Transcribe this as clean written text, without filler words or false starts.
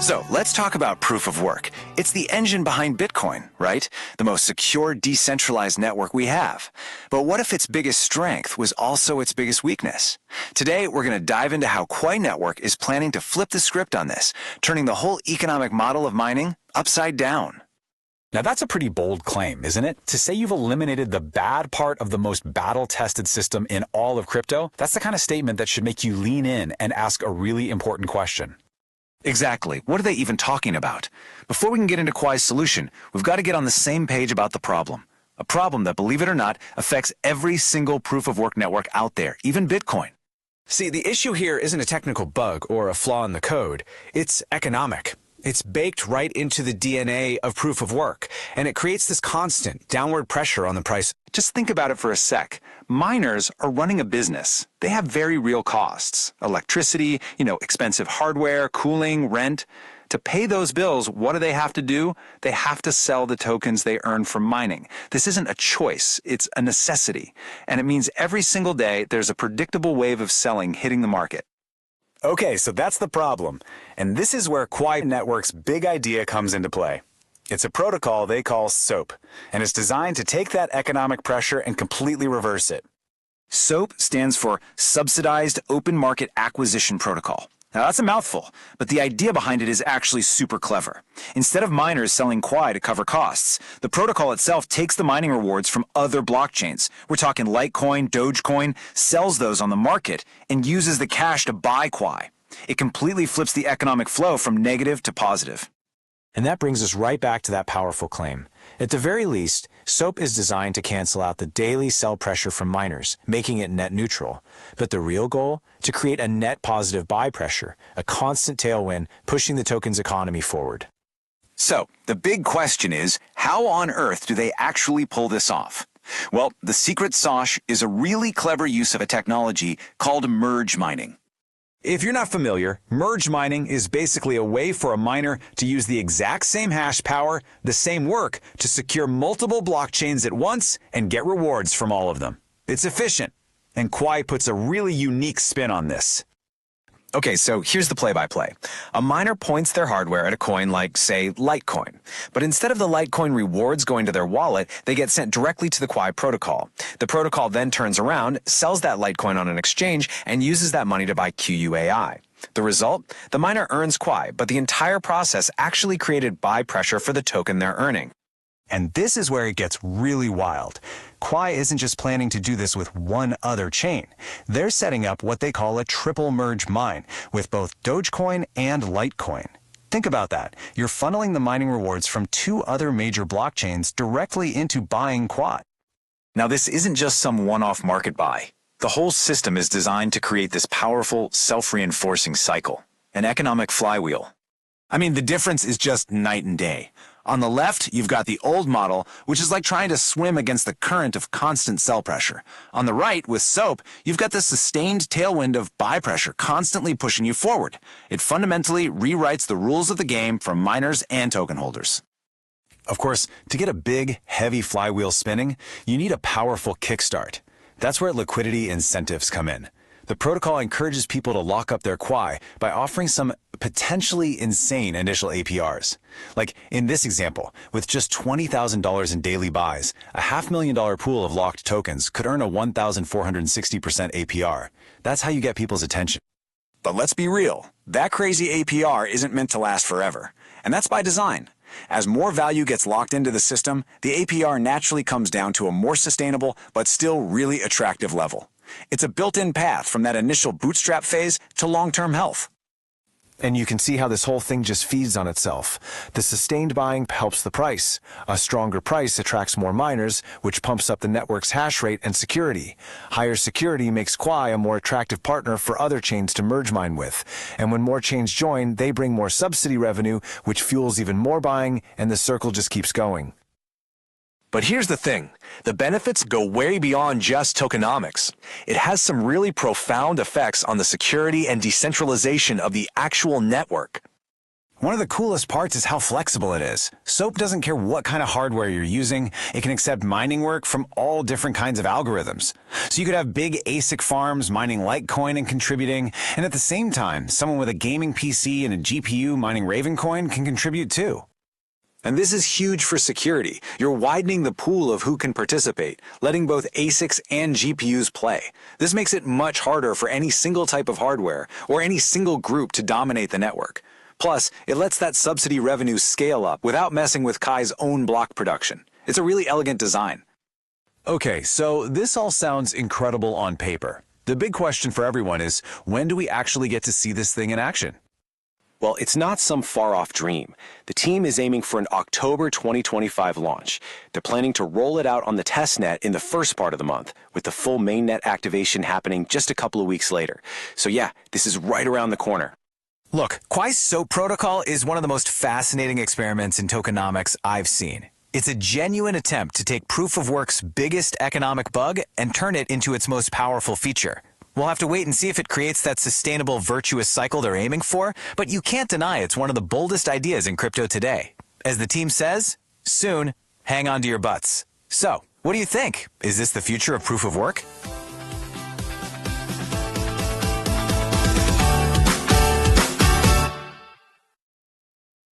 So let's talk about proof of work. It's the engine behind Bitcoin, right? The most secure, decentralized network we have. But what if its biggest strength was also its biggest weakness? Today, we're going to dive into how Kwai Network is planning to flip the script on this, turning the whole economic model of mining upside down. Now that's a pretty bold claim, isn't it? To say you've eliminated the bad part of the most battle-tested system in all of crypto, that's the kind of statement that should make you lean in and ask a really important question. Exactly. What are they even talking about? Before we can get into Kwai's solution, we've got to get on the same page about the problem. A problem that, believe it or not, affects every single proof-of-work network out there, even Bitcoin. See, the issue here isn't a technical bug or a flaw in the code. It's economic. It's baked right into the DNA of proof of work, and it creates this constant downward pressure on the price. Just think about it for a sec. Miners are running a business. They have very real costs. Electricity, expensive hardware, cooling, rent. To pay those bills, what do they have to do? They have to sell the tokens they earn from mining. This isn't a choice, it's a necessity. And it means every single day there's a predictable wave of selling hitting the market. Okay, so that's the problem. And this is where Kwai Network's big idea comes into play. It's a protocol they call SOAP, and it's designed to take that economic pressure and completely reverse it. SOAP stands for Subsidized Open Market Acquisition Protocol. Now that's a mouthful, but the idea behind it is actually super clever. Instead of miners selling Kwai to cover costs, the protocol itself takes the mining rewards from other blockchains. We're talking Litecoin, Dogecoin, sells those on the market and uses the cash to buy Kwai. It completely flips the economic flow from negative to positive. And that brings us right back to that powerful claim. At the very least, SOAP is designed to cancel out the daily sell pressure from miners, making it net neutral. But the real goal? To create a net positive buy pressure, a constant tailwind pushing the token's economy forward. So, the big question is, how on earth do they actually pull this off? Well, the secret sauce is a really clever use of a technology called merge mining. If you're not familiar, merge mining is basically a way for a miner to use the exact same hash power, the same work, to secure multiple blockchains at once and get rewards from all of them. It's efficient, and Kwai puts a really unique spin on this. Okay, so here's the play-by-play. A miner points their hardware at a coin like, say, Litecoin. But instead of the Litecoin rewards going to their wallet, they get sent directly to the Kwai protocol. The protocol then turns around, sells that Litecoin on an exchange, and uses that money to buy QUAI. The result? The miner earns Kwai, but the entire process actually created buy pressure for the token they're earning. And this is where it gets really wild. Kwai isn't just planning to do this with one other chain. They're setting up what they call a triple merge mine with both Dogecoin and Litecoin. Think about that. You're funneling the mining rewards from two other major blockchains directly into buying Kwai. Now, this isn't just some one-off market buy. The whole system is designed to create this powerful, self-reinforcing cycle, an economic flywheel. I mean, the difference is just night and day. On the left, you've got the old model, which is like trying to swim against the current of constant sell pressure. On the right, with SOAP, you've got the sustained tailwind of buy pressure constantly pushing you forward. It fundamentally rewrites the rules of the game for miners and token holders. Of course, to get a big, heavy flywheel spinning, you need a powerful kickstart. That's where liquidity incentives come in. The protocol encourages people to lock up their Kwai by offering some potentially insane initial APRs. Like in this example, with just $20,000 in daily buys, a $500,000 pool of locked tokens could earn a 1,460% APR. That's how you get people's attention. But let's be real, that crazy APR isn't meant to last forever. And that's by design. As more value gets locked into the system, the APR naturally comes down to a more sustainable but still really attractive level. It's a built-in path from that initial bootstrap phase to long-term health. And you can see how this whole thing just feeds on itself. The sustained buying helps the price. A stronger price attracts more miners, which pumps up the network's hash rate and security. Higher security makes Kwai a more attractive partner for other chains to merge mine with. And when more chains join, they bring more subsidy revenue, which fuels even more buying, and the circle just keeps going. But here's the thing. The benefits go way beyond just tokenomics. It has some really profound effects on the security and decentralization of the actual network. One of the coolest parts is how flexible it is. SOAP doesn't care what kind of hardware you're using. It can accept mining work from all different kinds of algorithms. So you could have big ASIC farms mining Litecoin and contributing, and at the same time, someone with a gaming PC and a GPU mining Ravencoin can contribute too. And this is huge for security. You're widening the pool of who can participate, letting both ASICs and GPUs play. This makes it much harder for any single type of hardware or any single group to dominate the network. Plus, it lets that subsidy revenue scale up without messing with Kai's own block production. It's a really elegant design. Okay, so this all sounds incredible on paper. The big question for everyone is, when do we actually get to see this thing in action? Well, it's not some far-off dream. The team is aiming for an October 2025 launch. They're planning to roll it out on the testnet in the first part of the month, with the full mainnet activation happening just a couple of weeks later. So yeah, this is right around the corner. Look, Kai's SOAP protocol is one of the most fascinating experiments in tokenomics I've seen. It's a genuine attempt to take proof of work's biggest economic bug and turn it into its most powerful feature. We'll have to wait and see if it creates that sustainable virtuous cycle they're aiming for, but you can't deny it's one of the boldest ideas in crypto today. As the team says, soon, hang on to your butts. So, what do you think? Is this the future of proof of work?